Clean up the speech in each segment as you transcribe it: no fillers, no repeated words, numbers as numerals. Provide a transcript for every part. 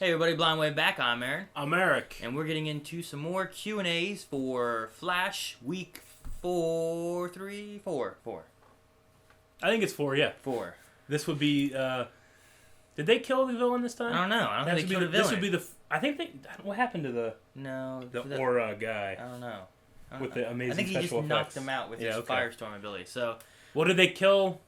Hey everybody, Blind Way back. I'm Aaron, I'm Eric. and we're getting into some more Q&As for Flash Week 4, 3, 4, 4. I think it's 4, yeah. 4. This would be, did they kill the villain this time? I don't know. I don't think they killed a This villain. would be I think they, what happened to the Aura guy I don't know. with the amazing I think he special just effects? knocked him out with his Firestorm ability. So Well, did they kill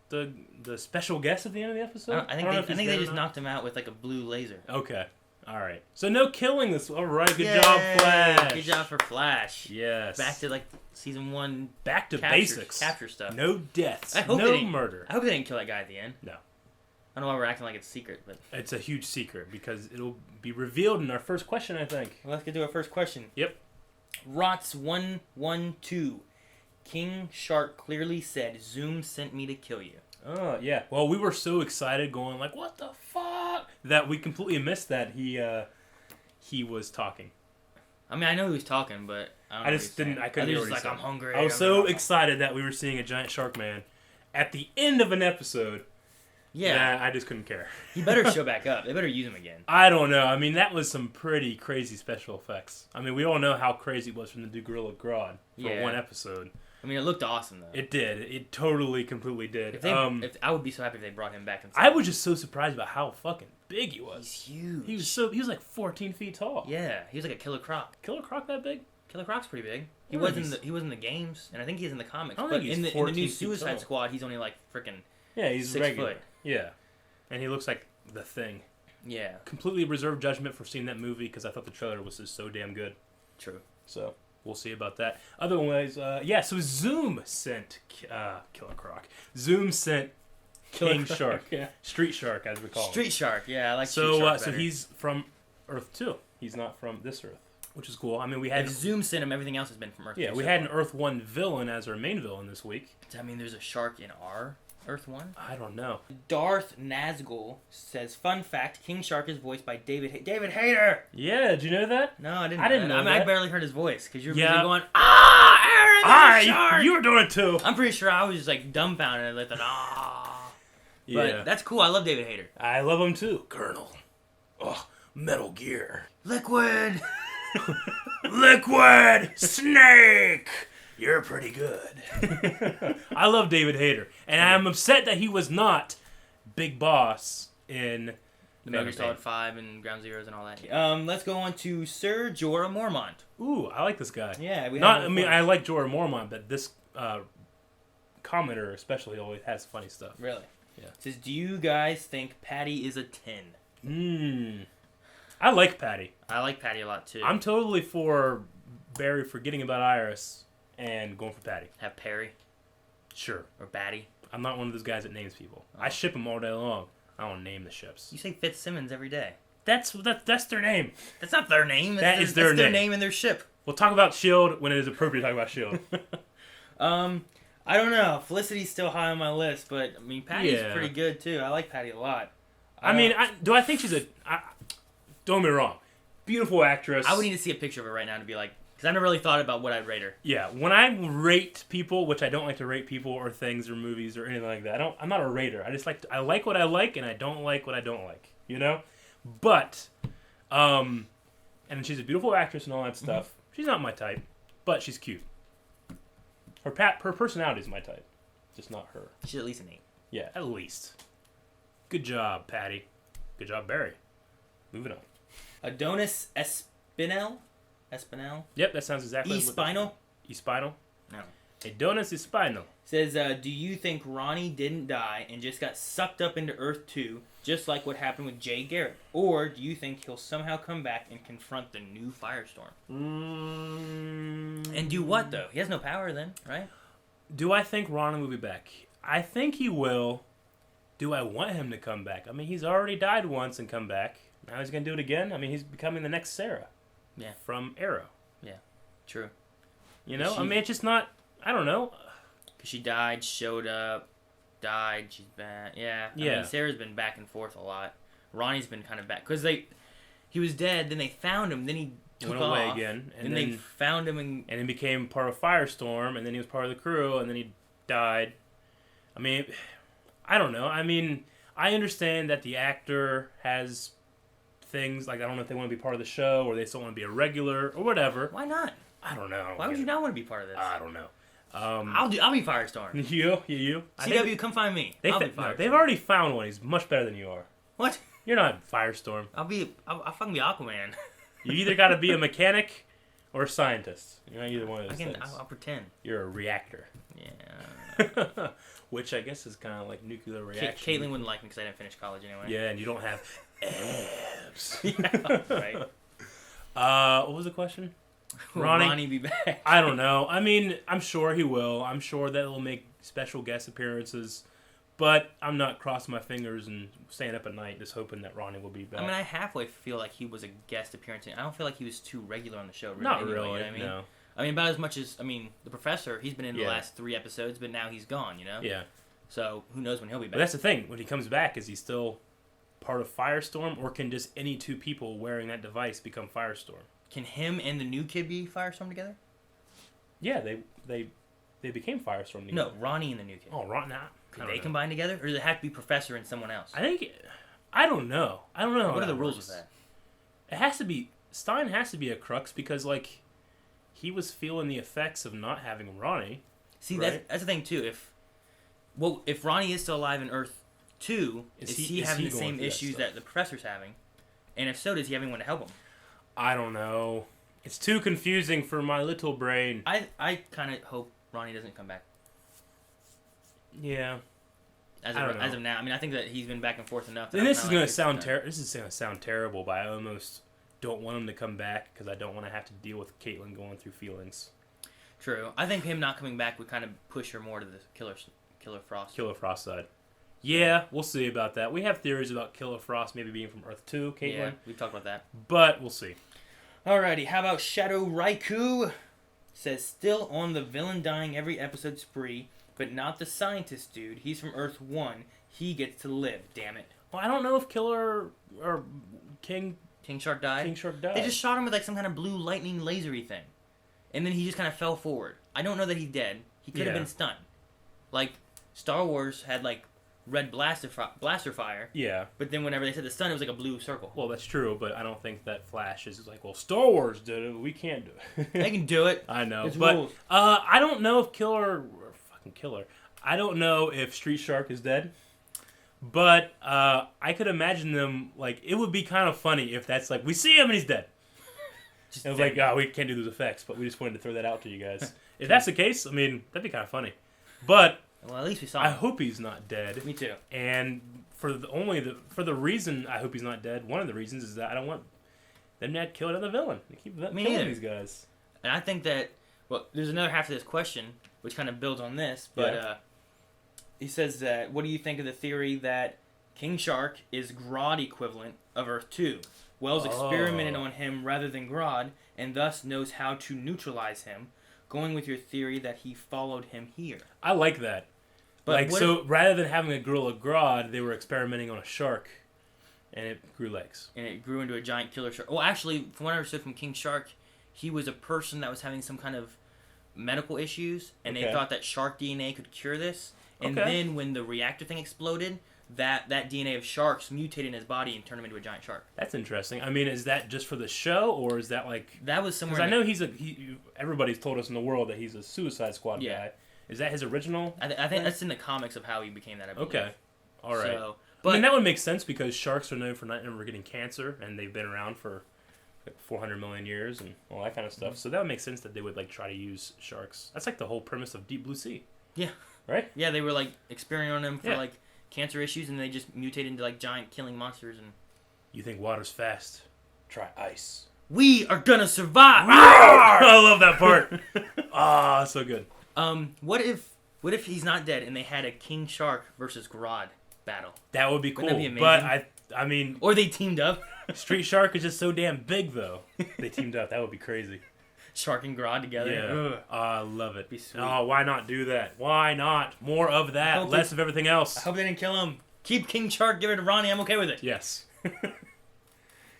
the special guest at the end of the episode? I think they just knocked him out with like a blue laser. Okay. All right. So no killing this. All right. Good job, Flash. Good job for Flash. Yes. Back to like season 1. Back to basics. Capture stuff. No deaths. I hope no murder. I hope they didn't kill that guy at the end. No. I don't know why we're acting like it's secret, but It's a huge secret because it'll be revealed in our first question, I think. Well, let's get to our first question. Yep. Rots112. King Shark clearly said, Zoom sent me to kill you. Oh, yeah. Well, we were so excited going like, what the fuck? That we completely missed that he was talking. I mean, I know he was talking, but I don't know. I just didn't, I couldn't hear hear what he said. I'm said. hungry. I was so excited that we were seeing a giant shark man at the end of an episode. Yeah. That I just couldn't care. He better show back up. They better use him again. I don't know. I mean, that was some pretty crazy special effects. I mean, we all know how crazy it was from the do Gorilla Grodd for one episode. I mean, it looked awesome, though. It did. It totally, completely did. I would be so happy if they brought him back. I was just so surprised about how fucking big he was. He's huge. He was like 14 feet tall. Yeah, he was like a Killer Croc. Killer Croc that big? Killer Croc's pretty big. He was in the games, and I think he's in the comics. I But think in he's the new 14 feet Suicide tall. Squad, he's only like freaking he's 6 regular. foot. Yeah, and he looks like the Thing. Yeah, Completely reserved judgment for seeing that movie because I thought the trailer was just so damn good. true. So we'll see about that. Otherwise, so Zoom sent Killer Croc. Zoom sent King Shark. Yeah. Street Shark, as we call him. Street Shark. Yeah, I like So, Street Shark so better. he's from Earth 2. He's not from this Earth, which is cool. I mean, we had If Zoom sent him, everything else has been from Earth. we had an Earth 1 villain as our main villain this week. Does that mean there's a shark in our Earth 1? I don't know. Darth Nazgul says, fun fact, King Shark is voiced by David Hayter! Yeah, did you know that? No, I didn't I didn't know I mean, I that. barely heard his voice, because you're busy Yeah. going, Aaron, there's a shark! You were doing it too. I'm pretty sure I was just like dumbfounded like that, But that's cool, I love David Hayter. I love him too. Colonel. Oh, Metal Gear. Liquid! Liquid Snake. You're pretty good. I love David Hayter, and I'm upset that he was not Big Boss in The Metal Gear Solid 5 and Ground Zeroes and all that. Let's go on to Sir Jorah Mormont. Ooh, I like this guy. Yeah, I like Jorah Mormont, but this commenter especially always has funny stuff. Really? Yeah. It says, do you guys think Patty is a 10? I like Patty. I like Patty a lot too. I'm totally for Barry forgetting about Iris and going for Patty. Have Perry Sure. or Batty. I'm not one of those guys that names people. I ship them all day long. I don't name the ships. You say Fitzsimmons every day. That's their name. That's not their name. That's their name. name and their ship. We'll talk about S.H.I.E.L.D. when it is appropriate to talk about S.H.I.E.L.D. I don't know. Felicity's still high on my list, but I mean Patty's Yeah. pretty good too. I like Patty a lot. Do I think she's don't get me wrong, beautiful actress. I would need to see a picture of her right now to be like, because I never really thought about what I'd rate her. Yeah, when I rate people, which I don't like to rate people or things or movies or anything like that. I'm not a rater. I like what I like and I don't like what I don't like. You know, but and she's a beautiful actress and all that stuff. She's not my type, but she's cute. Her personality is my type, just not her. She's at least an 8. Yeah, at least. Good job, Patty. Good job, Barry. Moving on. Adonis Espinel? Yep, that sounds exactly. Espinal? Espinal. No. Adonis Espinal. Says, do you think Ronnie didn't die and just got sucked up into Earth 2, just like what happened with Jay Garrick? Or do you think he'll somehow come back and confront the new Firestorm? And do what, though? He has no power then, right? Do I think Ronnie will be back? I think he will. Do I want him to come back? I mean, he's already died once and come back. Now he's going to do it again? I mean, he's becoming the next Sarah. Yeah. From Arrow. Yeah, true. You know? I mean, it's just not... I don't know. Because she died, showed up, died, she's back. Yeah. I mean, Sarah's been back and forth a lot. Ronnie's been kind of back. Because he was dead, then they found him, then he took went off. away again. And then they found him and then became part of Firestorm, and then he was part of the crew, and then he died. I mean, I don't know. I mean, I understand that the actor has things. Like, I don't know if they want to be part of the show or they still want to be a regular or whatever. Why not? I don't know. Why would you not want to be part of this? I don't know. I'll be Firestorm. You. CW, come find me. I'll be Firestorm. They've already found one. He's much better than you are. What? You're not Firestorm. I'll fucking be Aquaman. You either got to be a mechanic or a scientist. You're not either one of those things. I'll pretend. You're a reactor. Yeah. Which I guess is kind of like nuclear reaction. Caitlin wouldn't like me because I didn't finish college anyway. Yeah, and you don't have abs. Yeah, right. What was the question? Will Ronnie be back? I don't know. I mean, I'm sure he will. I'm sure that he'll make special guest appearances. But I'm not crossing my fingers and staying up at night just hoping that Ronnie will be back. I mean, I halfway feel like he was a guest appearance. I don't feel like he was too regular on the show. Really, not anyway, really, you know what I mean? No. I mean, about as much as, the Professor, he's been in the last 3 episodes, but now he's gone, you know? Yeah. So, who knows when he'll be back. But that's the thing. When he comes back, is he still part of Firestorm, or can just any 2 people wearing that device become Firestorm? Can him and the new kid be Firestorm together? Yeah, they became Firestorm together. No, Ronnie and the new kid. Oh, Ronnie. Could they combine together? Or does it have to be Professor and someone else? I don't know. What are the rules with that? It has to be, Stein has to be a crux because, like, he was feeling the effects of not having Ronnie. See, right? that's the thing, too. If Ronnie is still alive in Earth 2, is he having the same issues that the Professor's having? And if so, does he have anyone to help him? I don't know. It's too confusing for my little brain. I kind of hope Ronnie doesn't come back. Yeah. As of now, I mean, I think that he's been back and forth enough. And this is gonna sound terrible, but I almost don't want him to come back because I don't want to have to deal with Caitlin going through feelings. True. I think him not coming back would kind of push her more to the Killer Frost side. Yeah, we'll see about that. We have theories about Killer Frost maybe being from Earth 2, Caitlin. Yeah, we've talked about that. But we'll see. Alrighty, how about Shadow Raikou? Says, still on the villain dying every episode spree, but not the scientist dude. He's from Earth 1. He gets to live, damn it. Well, I don't know if Killer or King Shark died. They just shot him with like some kind of blue lightning lasery thing. And then he just kind of fell forward. I don't know that he's dead. He could have been stunned. Like, Star Wars had like red blaster fire. Yeah. But then whenever they said the stun, it was like a blue circle. Well, that's true, but I don't think that Flash is like, well, Star Wars did it. We can't do it. They can do it. I know. It's but rules. I don't know if Killer. I don't know if Street Shark is dead. But I could imagine them, like, it would be kind of funny if that's like, we see him and he's dead. It was like, we can't do those effects, but we just wanted to throw that out to you guys. If that's the case, I mean, that'd be kind of funny. But well, at least we saw him. I hope he's not dead. Me too. And for the reason I hope he's not dead, one of the reasons is that I don't want them to kill another villain. They keep killing these guys. And I think that, well, there's another half of this question, which kind of builds on this, but he says that, what do you think of the theory that King Shark is Grodd equivalent of Earth 2? Wells experimented on him rather than Grodd, and thus knows how to neutralize him, going with your theory that he followed him here. I like that. But rather than having a gorilla Grodd, they were experimenting on a shark, and it grew legs. And it grew into a giant killer shark. Well, actually, from what I understood from King Shark, he was a person that was having some kind of medical issues, and they thought that shark DNA could cure this. And then when the reactor thing exploded, that DNA of sharks mutated in his body and turned him into a giant shark. That's interesting. I mean, is that just for the show, or is that like... That was somewhere... Because I know everybody's told us in the world that he's a Suicide Squad guy. Is that his original? I think that's in the comics of how he became that, I believe. Okay. All right. So, I mean, that would make sense because sharks are known for not ever getting cancer, and they've been around for like 400 million years and all that kind of stuff. So that would make sense that they would like try to use sharks. That's like the whole premise of Deep Blue Sea. Yeah. Right? Yeah, they were like experimenting on them for like cancer issues, and they just mutated into like giant killing monsters. And you think water's fast? Try ice. We are gonna survive. I love that part. So good. What if he's not dead and they had a King Shark versus Grodd battle? That would be cool. Wouldn't that be amazing? But I mean, or they teamed up. Street Shark is just so damn big, though. They teamed up. That would be crazy. Shark and Grodd together. Yeah. I love it. Be sweet. Oh, why not do that? Why not? More of that, less of everything else. I hope they didn't kill him. Keep King Shark, give it to Ronnie. I'm okay with it. Yes.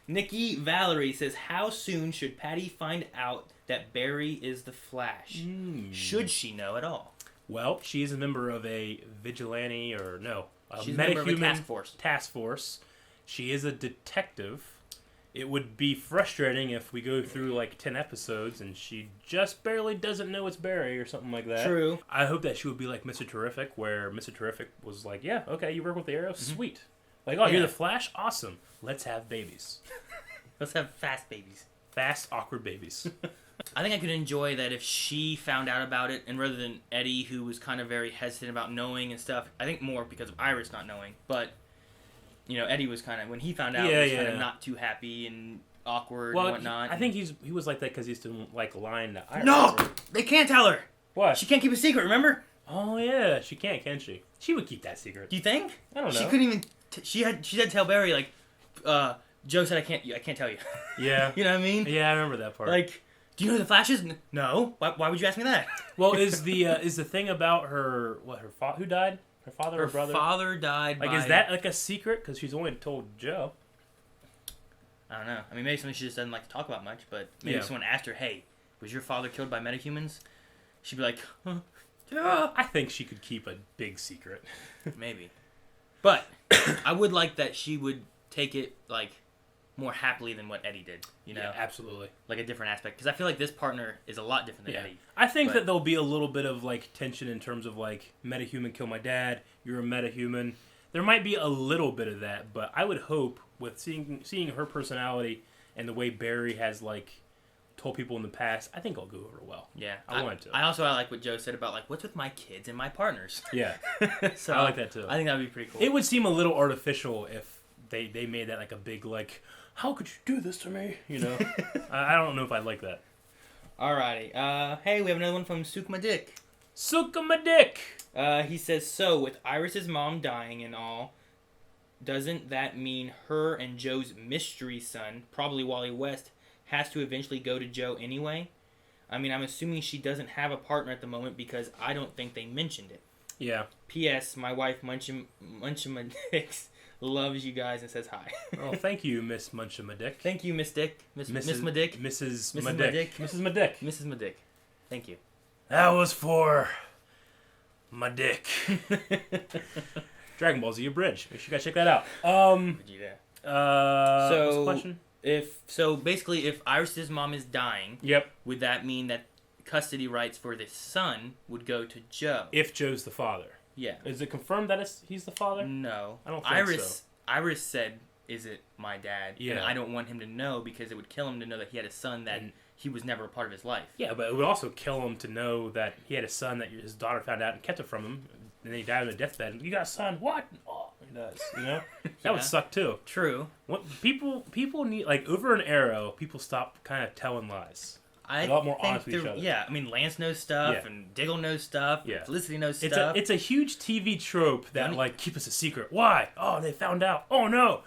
Nikki Valerie says, how soon should Patty find out that Barry is the Flash? Should she know at all? Well, she is a member of a vigilante, or no, She's a member of a task force. She is a detective. it would be frustrating if we go through like 10 episodes and she just barely doesn't know it's Barry or something like that. True. I hope that she would be like Mr. Terrific, where Mr. Terrific was like, yeah, okay, you work with the Arrow? Sweet. Like, oh, you're the Flash? Awesome. Let's have babies. Let's have fast babies. Fast, awkward babies. I think I could enjoy that if she found out about it, and rather than Eddie, who was kind of very hesitant about knowing and stuff, I think more because of Iris not knowing, but... You know, Eddie was kind of, when he found out, was kind of not too happy and awkward and whatnot. I think he was like that because he didn't like lying to Iris. No! They can't tell her! What? She can't keep a secret, remember? Oh, yeah. She can't, can she? She would keep that secret. Do you think? I don't know. She couldn't even... She had to tell Barry, like, Joe said, I can't tell you. Yeah. You know what I mean? Yeah, I remember that part. Like, do you know who the Flash is? No. Why would you ask me that? Well, is the thing about her... What, her father... Who died? Her father or brother? Her father died Like, is that like a secret? Because she's only told Joe. I don't know. I mean, maybe something she just doesn't like to talk about much, but maybe if someone asked her, hey, was your father killed by metahumans? She'd be like, yeah. I think she could keep a big secret. Maybe. But I would like that she would take it, like, more happily than what Eddie did, you know? Yeah, absolutely. Like a different aspect. Because I feel like this partner is a lot different than Eddie. I think that there'll be a little bit of, like, tension in terms of, like, metahuman kill my dad, you're a metahuman. There might be a little bit of that, but I would hope with seeing her personality and the way Barry has, like, told people in the past, I think it'll go over well. Yeah. I want it to. I like what Joe said about, like, what's with my kids and my partners? Yeah. So I like that, too. I think that would be pretty cool. It would seem a little artificial if they made that, like, a big, like... How could you do this to me? You know? I don't know if I'd like that. Alrighty. Hey, we have another one from Sukma Dick. Sukma Dick! He says, so, with Iris's mom dying and all, doesn't that mean her and Joe's mystery son, probably Wally West, has to eventually go to Joe anyway? I mean, I'm assuming she doesn't have a partner at the moment because I don't think they mentioned it. Yeah. P.S. My wife, Munchama Dicks, loves you guys and says hi. Oh, thank you, Miss Munchama Dick. Thank you, Miss Dick. Miss Madick. Mrs. Mrs. Madick. Mrs. Madick. Mrs. Madick. Thank you. That was for my dick. Dragon Ball Z Abridged. Make sure you guys check that out. What's the question? Basically, if Iris's mom is dying, Yep. would that mean that custody rights for the son would go to Joe? If Joe's the father. Yeah. Is it confirmed that he's the father? No. I don't think so. Iris said, is it my dad? Yeah. And I don't want him to know because it would kill him to know that he had a son that he was never a part of his life. Yeah, but it would also kill him to know that he had a son that his daughter found out and kept it from him. And then he died on a deathbed. You got a son? What? Oh, he does. You know? That would suck too. True. What people need, like, over an Arrow, people stop kind of telling lies. A lot more honest with each other. Yeah, I mean, Lance knows stuff, and Diggle knows stuff, Felicity knows stuff. It's a huge TV trope that, like, keep us a secret. Why? Oh, they found out. Oh, no.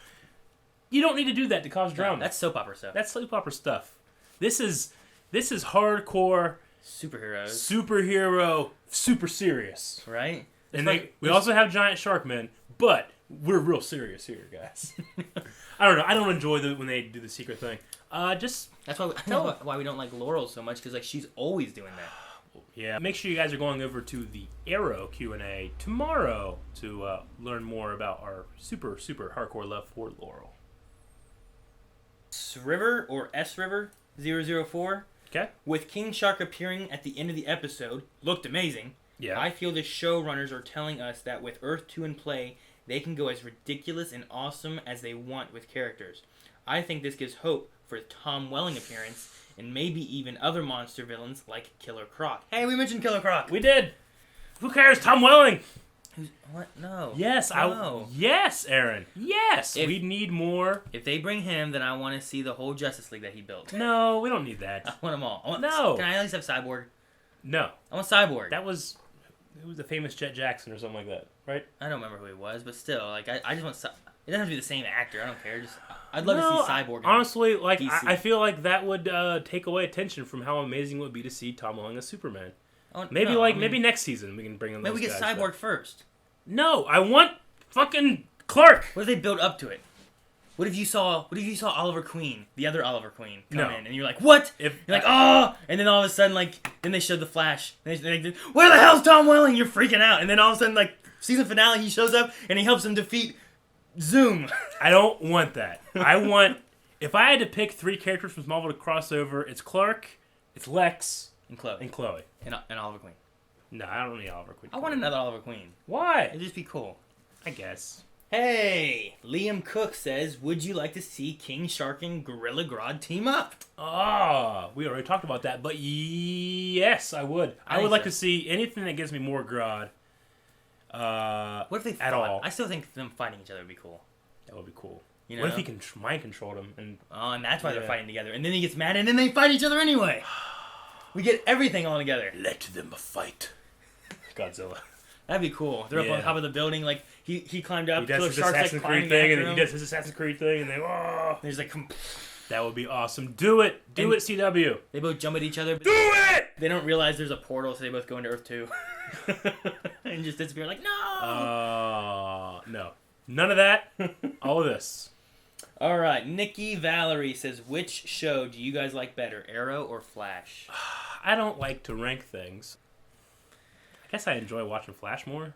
You don't need to do that to cause drama. That's soap opera stuff. That's soap opera stuff. This is hardcore superhero, super serious. Right? And we also have giant shark men, but we're real serious here, guys. I don't know. I don't enjoy when they do the secret thing. That's why we don't like Laurel so much, because like she's always doing that. Yeah. Make sure you guys are going over to the Arrow Q&A tomorrow to learn more about our super, super hardcore love for Laurel. River or S River 004. Okay. With King Shark appearing at the end of the episode, looked amazing. Yeah. I feel the showrunners are telling us that with Earth 2 in play, they can go as ridiculous and awesome as they want with characters. I think this gives hope for a Tom Welling appearance, and maybe even other monster villains like Killer Croc. Hey, we mentioned Killer Croc. We did. Who cares? Tom Welling. What? No. Yes, no. Yes, Aaron. Yes, we need more. If they bring him, then I want to see the whole Justice League that he built. No, we don't need that. I want them all. No. Can I at least have Cyborg? No. I want Cyborg. It was the famous Jet Jackson or something like that, right? I don't remember who he was, but still, like I just want. It doesn't have to be the same actor. I don't care. I'd love to see Cyborg. Honestly, like I feel like that would take away attention from how amazing it would be to see Tom Welling as Superman. Maybe next season we can bring in. Maybe we get Cyborg first. No, I want fucking Clark. What if they build up to it? What if you saw Oliver Queen, the other Oliver Queen, come in, and you're like, what? You're like, oh, and then all of a sudden, like, then they showed the Flash. Where the hell's Tom Welling? You're freaking out, and then all of a sudden, like, season finale, he shows up and he helps him defeat Zoom. I don't want that. I want If I had to pick 3 characters from Smallville to cross over, it's Clark, it's Lex, And Chloe. and Chloe. And Oliver Queen. No, I don't need Oliver Queen. I want another Oliver Queen. Why? It'd just be cool. I guess. Hey, Liam Cook says, would you like to see King Shark and Gorilla Grodd team up? We already talked about that, but yes, I would. I would think like so. to see anything that gives me more Grodd. What if they at fought? all? I still think them fighting each other would be cool. That would be cool. You know? What if he can mind control them? And Oh, and that's why they're Yeah. fighting together. And then he gets mad, and then they fight each other anyway. We get everything all together. let them fight. Godzilla. That'd be cool. They're up on Yeah. top of the building, like he climbed up. He does Killer his Shark's Assassin's like Creed climbing thing, after and him. he does his Assassin's Creed thing, and There's like that would be awesome. Do it. Do And- it, CW. they both jump at each other. But Do it! they don't realize there's a portal, so they both go into Earth 2. And just disappear like, no! No. None of that. All of this. All right, Nikki Valerie says, which show do you guys like better, Arrow or Flash? I don't like to rank things. I guess I enjoy watching Flash more.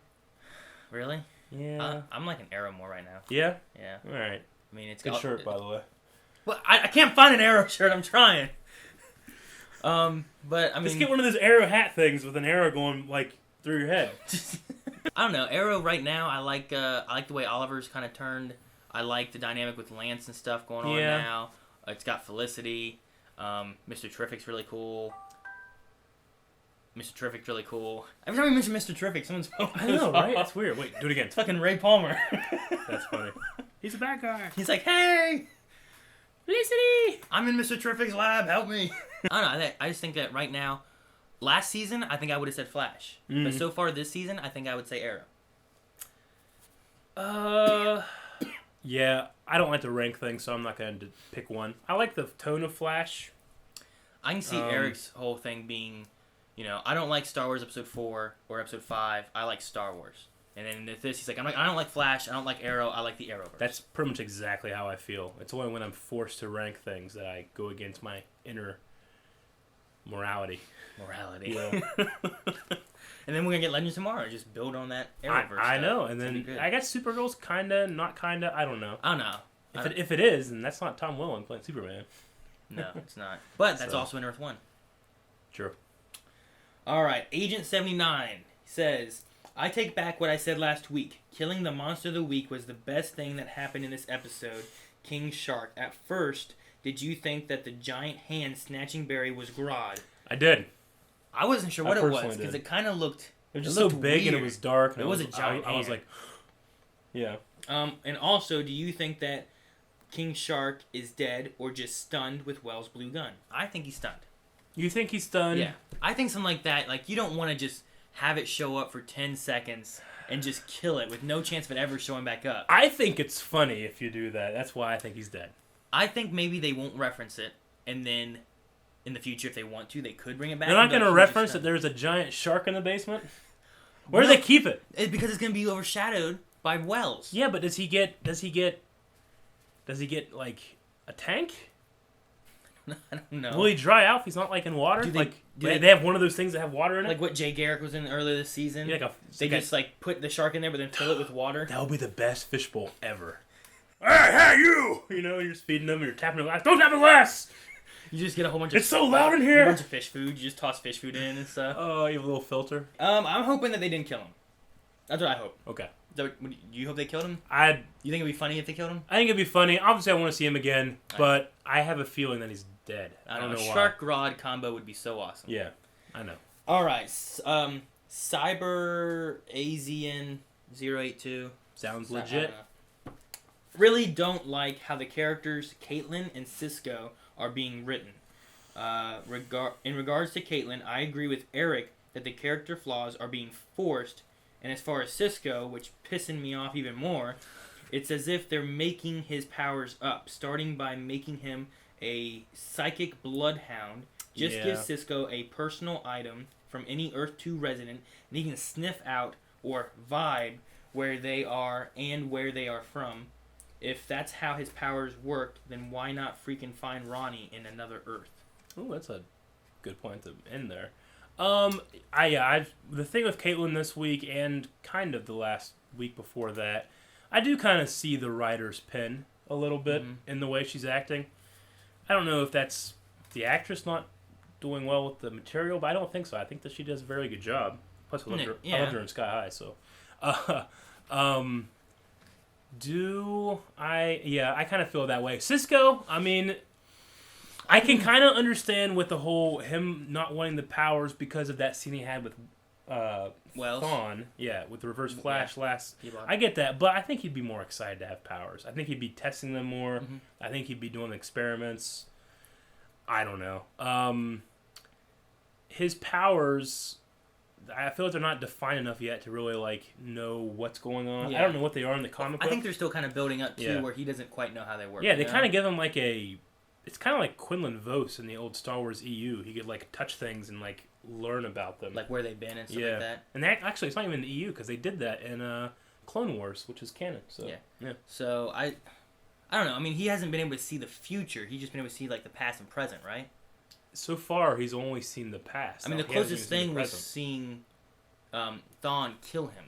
Really? Yeah. I'm liking Arrow more right now. Yeah? Yeah. All right. I mean, it's Good shirt, by the way. Well, I can't find an Arrow shirt. I'm trying. But I mean, Let's get one of those arrow hat things with an arrow going, like, through your head. I don't know. Arrow right now, I like the way Oliver's kind of turned. I like the dynamic with Lance and stuff going on Yeah. now. It's got Felicity. Mr. Terrific's really cool. Mr. Terrific's really cool. Every time we mention Mr. Terrific, someone's phone I goes know, right? off. It's weird. Wait, do it again. It's fucking Ray Palmer. That's funny. He's a bad guy. He's like, hey, Felicity! I'm in Mr. Terrific's lab. Help me. I don't know. I just think that right now, last season, I think I would have said Flash. But so far this season, I think I would say Arrow. Yeah, I don't like to rank things, so I'm not going to pick one. I like the tone of Flash. I can see Eric's whole thing being, I don't like Star Wars Episode 4 or Episode 5. I like Star Wars. And then with this, he's like, I don't like Flash. I don't like Arrow. I like the Arrowverse. That's pretty much exactly how I feel. It's only when I'm forced to rank things that I go against my inner morality. morality. Yeah. And then we're going to get Legends tomorrow. Just build on that Arrowverse I stuff. know, and It's gonna then be good. I guess Supergirl's kinda, not kinda, I don't know. I don't know. If it is, then that's not Tom Welling playing Superman. No, it's not. But that's So. also in Earth 1. True. All right, Agent 79 says, I take back what I said last week. Killing the monster of the week was the best thing that happened in this episode, King Shark. At first, did you think that the giant hand snatching Barry was Grodd? I did. I wasn't sure I what it was, personally because did. it kind of looked... It was just so looked big and it weird. was dark. And It was a giant I was hand. like, yeah. And also, do you think that King Shark is dead or just stunned with Wells' blue gun? I think he's stunned. You think he's done? Yeah. I think something like that. Like, you don't want to just have it show up for 10 seconds and just kill it with no chance of it ever showing back up. I think it's funny if you do that. That's why I think he's dead. I think maybe they won't reference it, and then in the future, if they want to, they could bring it back. They're not and be going to like, "He was reference that stunned." there's a giant shark in the basement? Where do No. they keep it? Because it's going to be overshadowed by Wells. Yeah, but does he get like a tank? I don't know. Will he dry out if he's not like in water? Do they- like do they, they- they have one of those things that have water in it? Like what Jay Garrick was in earlier this season. Yeah, They just like put the shark in there, but then fill it with water. that would be the best fishbowl ever. Hey, you! You know, you're just feeding them, you're tapping the glass. Don't tap the glass! You just get a whole bunch of It's so loud in a here! bunch of fish food. You just toss fish food in and stuff. Oh, you have a little filter. I'm hoping that they didn't kill him. That's what I hope. Okay. Do you hope they killed him? I You think it'd be funny if they killed him? think it'd be funny. Obviously, I want to see him again, but I have a feeling that he's dead. I don't know why. Shark Grodd combo would be so awesome. Yeah, I know. All right. Cyber Asian 082. Sounds I legit. don't know. Really don't like how the characters Caitlin and Cisco are being written. In regards to Caitlin, I agree with Eric that the character flaws are being forced, and as far as Cisco, which pissing me off even more, it's as if they're making his powers up, starting by making him a psychic bloodhound. Just Yeah. give Cisco a personal item from any Earth 2 resident, and he can sniff out or vibe where they are and where they are from. If that's how his powers work, then why not freaking find Ronnie in another Earth? Oh, that's a good point to end there. The thing with Caitlyn this week and kind of the last week before that, I do kind of see the writer's pen a little bit in the way she's acting. I don't know if that's the actress not doing well with the material, but I don't think so. I think that she does a very good job. Plus, I loved her, I loved her in Sky High. So, I kind of feel that way. Cisco, I mean, I can kind of understand with the whole him not wanting the powers because of that scene he had with Thawne. Yeah, with the Reverse Flash last. I get that, but I think he'd be more excited to have powers. I think he'd be testing them more. Mm-hmm. I think he'd be doing experiments. I don't know. His powers, I feel like they're not defined enough yet to really like know what's going on. Yeah. I don't know what they are in the comic book. I think they're still kind of building up to where he doesn't quite know how they work. Yeah, they kind of give him like it's kind of like Quinlan Vos in the old Star Wars EU. He could like touch things and like learn about them, like where they've been and stuff like that. And that, actually, it's not even the EU because they did that in Clone Wars, which is canon. So yeah. So I don't know. I mean, he hasn't been able to see the future. He's just been able to see like the past and present, right? So far, he's only seen the past. I mean, the closest thing was seeing Thawne kill him,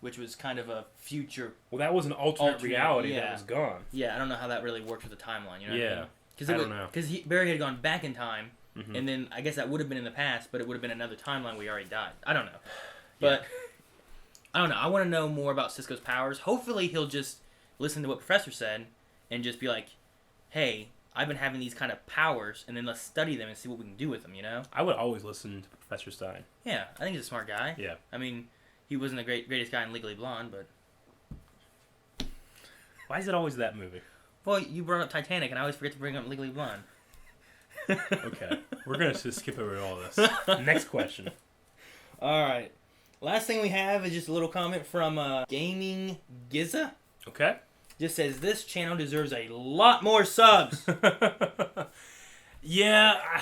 which was kind of a future. Well, that was an alternate reality that was gone. Yeah, I don't know how that really worked with the timeline. You know what I mean? I don't know. Because Barry had gone back in time, and then I guess that would have been in the past, but it would have been another timeline where he already died. I don't know. But, I don't know. I want to know more about Cisco's powers. Hopefully he'll just listen to what Professor said and just be like, hey, I've been having these kind of powers, and then let's study them and see what we can do with them, you know? I would always listen to Professor Stein. Yeah, I think he's a smart guy. Yeah. I mean, he wasn't the greatest guy in Legally Blonde, but... Why is it always that movie? Well, you brought up Titanic, and I always forget to bring up Legally Blonde. Okay. We're going to just skip over all this. Next question. All right. Last thing we have is just a little comment from Gaming Giza. Okay. Just says, this channel deserves a lot more subs. Yeah,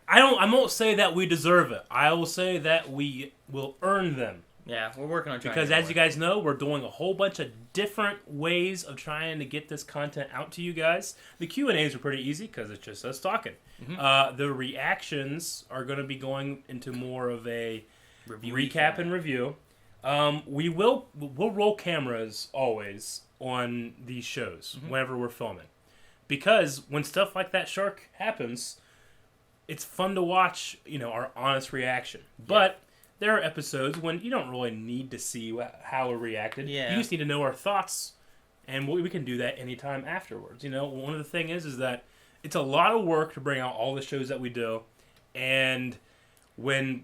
I won't say that we deserve it. I will say that we will earn them. Yeah, we're working on trying. Because as you guys know, we're doing a whole bunch of different ways of trying to get this content out to you guys. The Q&As are pretty easy because it's just us talking. Mm-hmm. The reactions are going to be going into more of a recap and review. We'll roll cameras always on these shows whenever we're filming, because when stuff like that shark happens, it's fun to watch, our honest reaction. But there are episodes when you don't really need to see how we reacted. You just need to know our thoughts, and we can do that anytime afterwards. One of the things is that it's a lot of work to bring out all the shows that we do, and when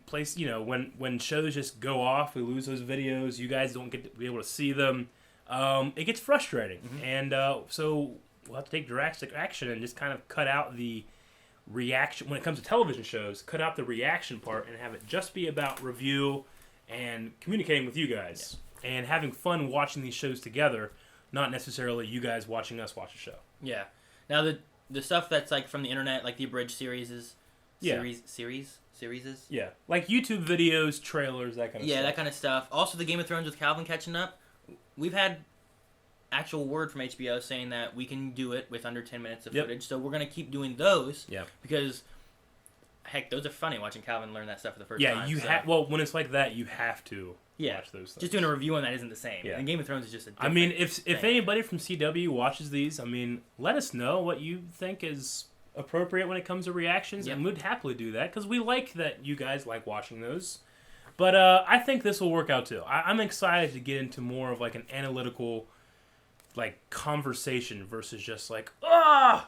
shows just go off, we lose those videos, you guys don't get to be able to see them. It gets frustrating, and so we'll have to take drastic action and just kind of cut out the reaction. When it comes to television shows, cut out the reaction part and have it just be about review and communicating with you guys and having fun watching these shows together, not necessarily you guys watching us watch a show. Yeah. Now the stuff that's like from the internet, like the abridged series. Yeah, like YouTube videos, trailers, that kind of stuff. Yeah, that kind of stuff. Also, the Game of Thrones with Calvin catching up. We've had actual word from HBO saying that we can do it with under 10 minutes of footage, so we're going to keep doing those. Yeah. Because, heck, those are funny, watching Calvin learn that stuff for the first time. Yeah, well, when it's like that, you have to watch those things. Just doing a review on that isn't the same. Yeah. And Game of Thrones is just a different thing. If anybody from CW watches these, let us know what you think is appropriate when it comes to reactions, and we'd happily do that, because we like that you guys like watching those. But I think this will work out too. I'm excited to get into more of like an analytical, like, conversation versus just like, Yeah,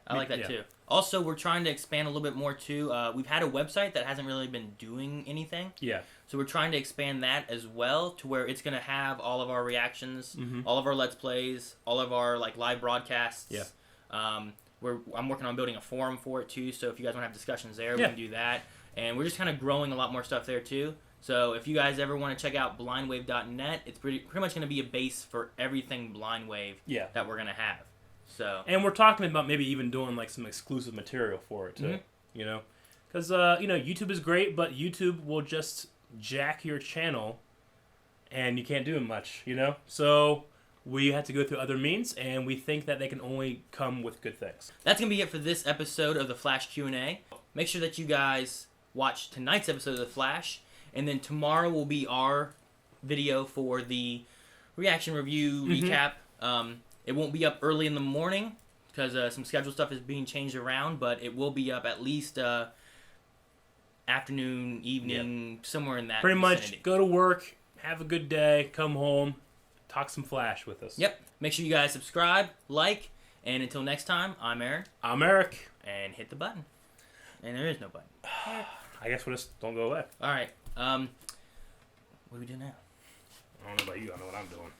I like that too. Also, we're trying to expand a little bit more too. We've had a website that hasn't really been doing anything. Yeah. So we're trying to expand that as well to where it's going to have all of our reactions, all of our Let's Plays, all of our like live broadcasts. Yeah. I'm working on building a forum for it too, so if you guys want to have discussions there, we can do that. And we're just kind of growing a lot more stuff there too. So if you guys ever want to check out blindwave.net, it's pretty much going to be a base for everything Blindwave that we're going to have. So, and we're talking about maybe even doing like some exclusive material for it too. Because YouTube is great, but YouTube will just jack your channel, and you can't do much. So we have to go through other means, and we think that they can only come with good things. That's going to be it for this episode of the Flash Q&A. Make sure that you guys watch tonight's episode of The Flash, and then tomorrow will be our video for the reaction review recap. It won't be up early in the morning, because some schedule stuff is being changed around, but it will be up at least afternoon, evening, somewhere in that Pretty vicinity. much go to work, have a good day, come home, talk some Flash with us. Yep. Make sure you guys subscribe, like, and until next time, I'm Aaron. I'm Eric. And hit the button. And there is no button. I guess we'll just don't go away. All right. What do we do now? I don't know about you. I know what I'm doing.